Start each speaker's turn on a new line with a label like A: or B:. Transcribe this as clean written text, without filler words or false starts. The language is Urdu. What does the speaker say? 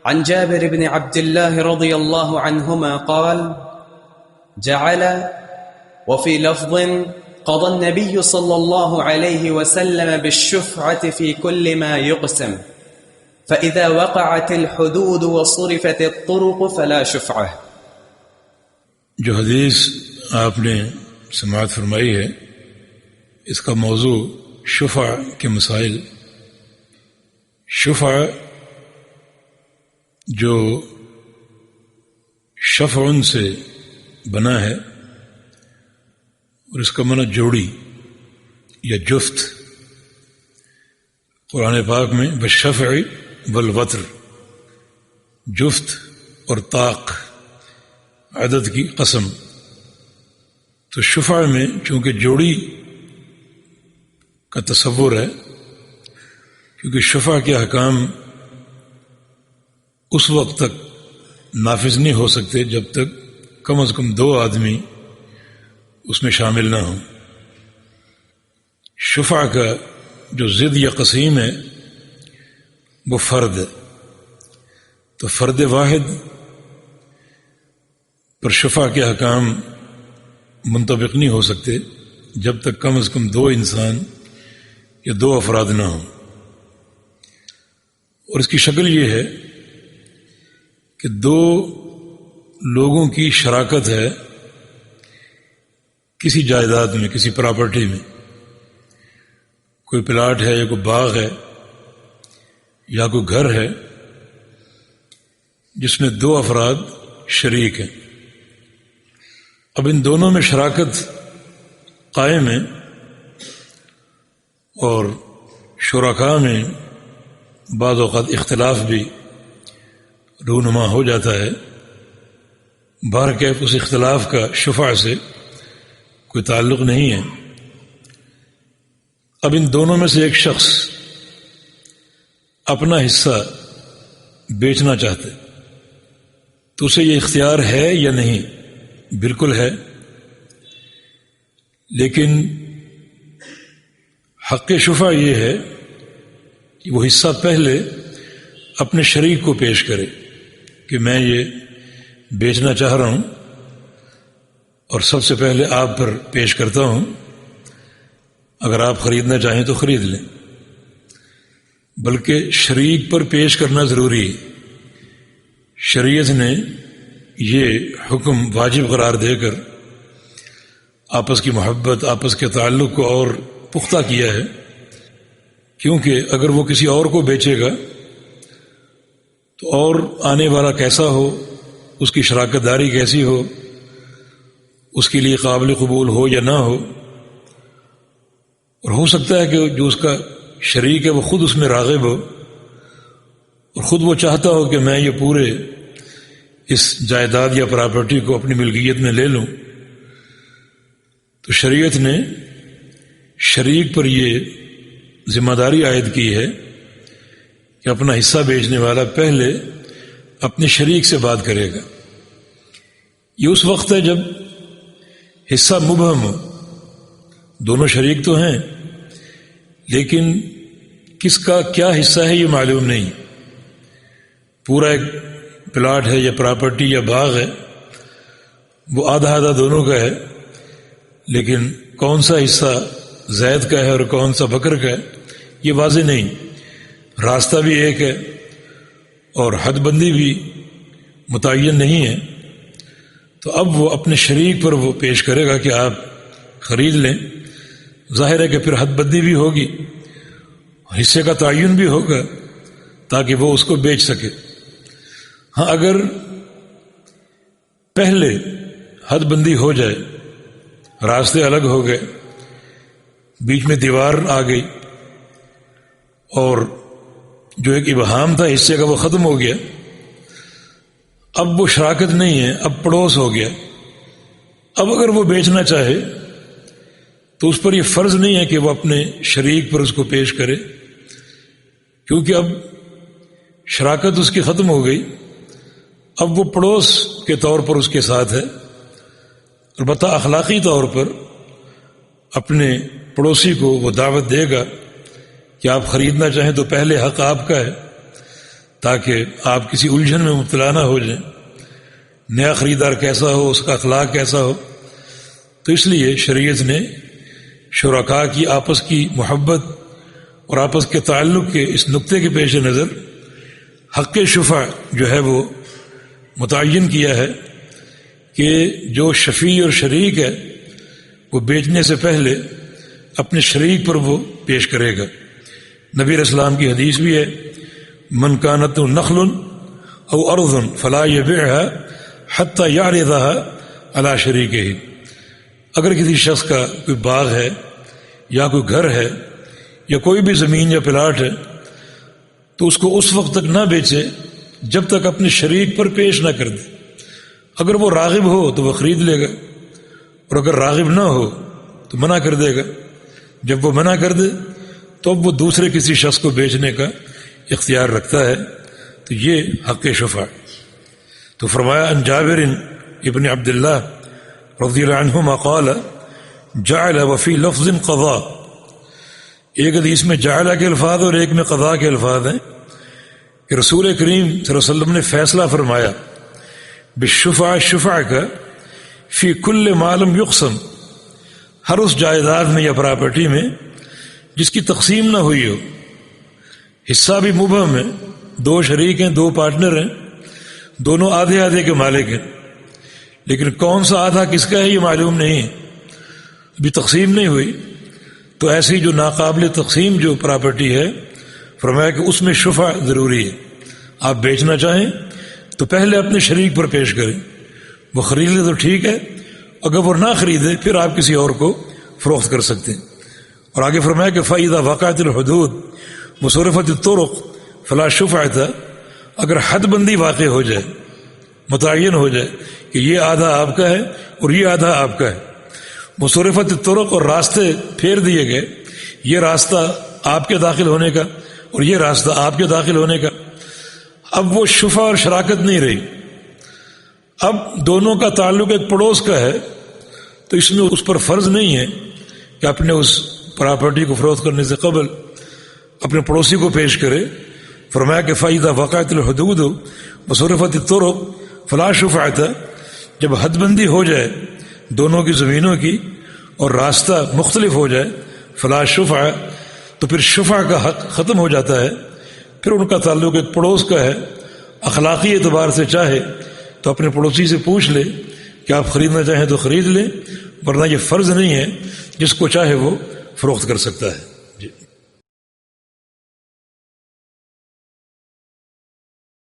A: عن جابر بن عبد الله رضي الله عنهما قال جعل وفي لفظ قضى النبي صلى الله عليه وسلم بالشفعة في كل ما يقسم فإذا وقعت الحدود وصرفت الطرق فلا شفعة.
B: جو حدیث آپ نے سماعت فرمائی ہے اس کا موضوع شفع کے مسائل. شفع جو شفع سے بنا ہے اور اس کا معنی جوڑی یا جفت. قرآن پاک میں بالشفع والوتر جفت اور طاق عدد کی قسم. تو شفع میں چونکہ جوڑی کا تصور ہے، کیونکہ شفع کے احکام اس وقت تک نافذ نہیں ہو سکتے جب تک کم از کم 2 آدمی اس میں شامل نہ ہوں. شفع کا جو ضد یا قسیم ہے وہ فرد ہے. تو فرد واحد پر شفع کے احکام منطبق نہیں ہو سکتے جب تک کم از کم 2 انسان یا 2 افراد نہ ہوں. اور اس کی شکل یہ ہے کہ 2 لوگوں کی شراکت ہے کسی جائیداد میں، کسی پراپرٹی میں. کوئی پلاٹ ہے یا کوئی باغ ہے یا کوئی گھر ہے جس میں 2 افراد شریک ہیں. اب ان دونوں میں شراکت قائم ہے اور شرکاء میں بعض اوقات اختلاف بھی رونما ہو جاتا ہے. بہرکیف اس اختلاف کا شفع سے کوئی تعلق نہیں ہے. اب ان دونوں میں سے ایک شخص اپنا حصہ بیچنا چاہتے تو اسے یہ اختیار ہے یا نہیں؟ بالکل ہے، لیکن حق شفع یہ ہے کہ وہ حصہ پہلے اپنے شریک کو پیش کرے کہ میں یہ بیچنا چاہ رہا ہوں اور سب سے پہلے آپ پر پیش کرتا ہوں، اگر آپ خریدنا چاہیں تو خرید لیں. بلکہ شریک پر پیش کرنا ضروری ہے. شریعت نے یہ حکم واجب قرار دے کر آپس کی محبت، آپس کے تعلق کو اور پختہ کیا ہے، کیونکہ اگر وہ کسی اور کو بیچے گا تو اور آنے والا کیسا ہو، اس کی شراکت داری کیسی ہو، اس کے لیے قابل قبول ہو یا نہ ہو. اور ہو سکتا ہے کہ جو اس کا شریک ہے وہ خود اس میں راغب ہو اور خود وہ چاہتا ہو کہ میں یہ پورے اس جائیداد یا پراپرٹی کو اپنی ملکیت میں لے لوں. تو شریعت نے شریک پر یہ ذمہ داری عائد کی ہے کہ اپنا حصہ بیچنے والا پہلے اپنے شریک سے بات کرے گا. یہ اس وقت ہے جب حصہ مبہم ہو. دونوں شریک تو ہیں لیکن کس کا کیا حصہ ہے یہ معلوم نہیں. پورا ایک پلاٹ ہے یا پراپرٹی یا باغ ہے، وہ آدھا آدھا دونوں کا ہے، لیکن کون سا حصہ زید کا ہے اور کون سا بکر کا ہے یہ واضح نہیں. راستہ بھی ایک ہے اور حد بندی بھی متعین نہیں ہے. تو اب وہ اپنے شریک پر وہ پیش کرے گا کہ آپ خرید لیں. ظاہر ہے کہ پھر حد بندی بھی ہوگی، حصے کا تعین بھی ہوگا تاکہ وہ اس کو بیچ سکے. ہاں اگر پہلے حد بندی ہو جائے، راستے الگ ہو گئے، بیچ میں دیوار آ گئی اور جو ایک ابہام تھا حصے کا وہ ختم ہو گیا، اب وہ شراکت نہیں ہے، اب پڑوس ہو گیا. اب اگر وہ بیچنا چاہے تو اس پر یہ فرض نہیں ہے کہ وہ اپنے شریک پر اس کو پیش کرے، کیونکہ اب شراکت اس کی ختم ہو گئی. اب وہ پڑوس کے طور پر اس کے ساتھ ہے، البتہ اخلاقی طور پر اپنے پڑوسی کو وہ دعوت دے گا کہ آپ خریدنا چاہیں تو پہلے حق آپ کا ہے، تاکہ آپ کسی الجھن میں مبتلا نہ ہو جائیں، نیا خریدار کیسا ہو، اس کا اخلاق کیسا ہو۔ تو اس لیے شریعت نے شرکاء کی آپس کی محبت اور آپس کے تعلق کے اس نقطے کے پیش نظر حق شفع جو ہے وہ متعین کیا ہے کہ جو شفیع اور شریک ہے وہ بیچنے سے پہلے اپنے شریک پر وہ پیش کرے گا۔ نبی علیہ السلام کی حدیث بھی ہے، من کانت نخل او ارض فلا یبیعها حتی یعرضها علی شریکہ۔ اگر کسی شخص کا کوئی باغ ہے یا کوئی گھر ہے یا کوئی بھی زمین یا پلاٹ ہے تو اس کو اس وقت تک نہ بیچے جب تک اپنے شریک پر پیش نہ کر دے۔ اگر وہ راغب ہو تو وہ خرید لے گا، اور اگر راغب نہ ہو تو منع کر دے گا۔ جب وہ منع کر دے تو اب وہ دوسرے کسی شخص کو بیچنے کا اختیار رکھتا ہے، تو یہ حق شفع۔ تو فرمایا ان جابر ابن عبداللہ رضی اللہ عنہما قال جعل وفی لفظ قضاء۔ ایک حدیث میں جعل کے الفاظ اور ایک میں قضاء کے الفاظ ہیں کہ رسول کریم صلی اللہ علیہ وسلم نے فیصلہ فرمایا بالشفع، شفع کا، فی کل ما لم یقسم، ہر اس جائیداد میں یا پراپرٹی میں جس کی تقسیم نہ ہوئی ہو۔ حصہ بھی مبہم ہے، دو شریک ہیں، دو پارٹنر ہیں، دونوں آدھے آدھے کے مالک ہیں، لیکن کون سا آدھا کس کا ہے یہ معلوم نہیں ہے، ابھی تقسیم نہیں ہوئی۔ تو ایسی جو ناقابل تقسیم جو پراپرٹی ہے، فرمایا کہ اس میں شفع ضروری ہے۔ آپ بیچنا چاہیں تو پہلے اپنے شریک پر پیش کریں، وہ خرید لے تو ٹھیک ہے، اگر وہ نہ خریدے پھر آپ کسی اور کو فروخت کر سکتے ہیں۔ اور آگے فرمایا کہ فَإِذَا وَقَعَتِ الْحُدُودُ وَصُرِفَتِ الطُّرُقُ فَلَا شُفْعَةَ، اگر حد بندی واقع ہو جائے، متعین ہو جائے کہ یہ آدھا آپ کا ہے اور یہ آدھا آپ کا ہے، وَصُرِفَتِ الطُّرُقُ، اور راستے پھیر دیے گئے، یہ راستہ آپ کے داخل ہونے کا اور یہ راستہ آپ کے داخل ہونے کا، اب وہ شفع اور شراکت نہیں رہی، اب دونوں کا تعلق ایک پڑوس کا ہے، تو اس میں اس پر فرض نہیں ہے کہ اپنے اس پراپرٹی کو فروخت کرنے سے قبل اپنے پڑوسی کو پیش کرے۔ فرمایا کہ فَإِذَا وَقَعَتِ الْحُدُودُ وَصُرِفَتِ الطُّرُقُ فَلَا شُفْعَةَ، جب حد بندی ہو جائے دونوں کی زمینوں کی اور راستہ مختلف ہو جائے، فلا شفع، تو پھر شفع کا حق ختم ہو جاتا ہے، پھر ان کا تعلق ایک پڑوس کا ہے۔ اخلاقی اعتبار سے چاہے تو اپنے پڑوسی سے پوچھ لے کہ آپ خریدنا چاہیں تو خرید لیں، ورنہ یہ فرض نہیں ہے، جس کو چاہے وہ فروخت کر سکتا ہے۔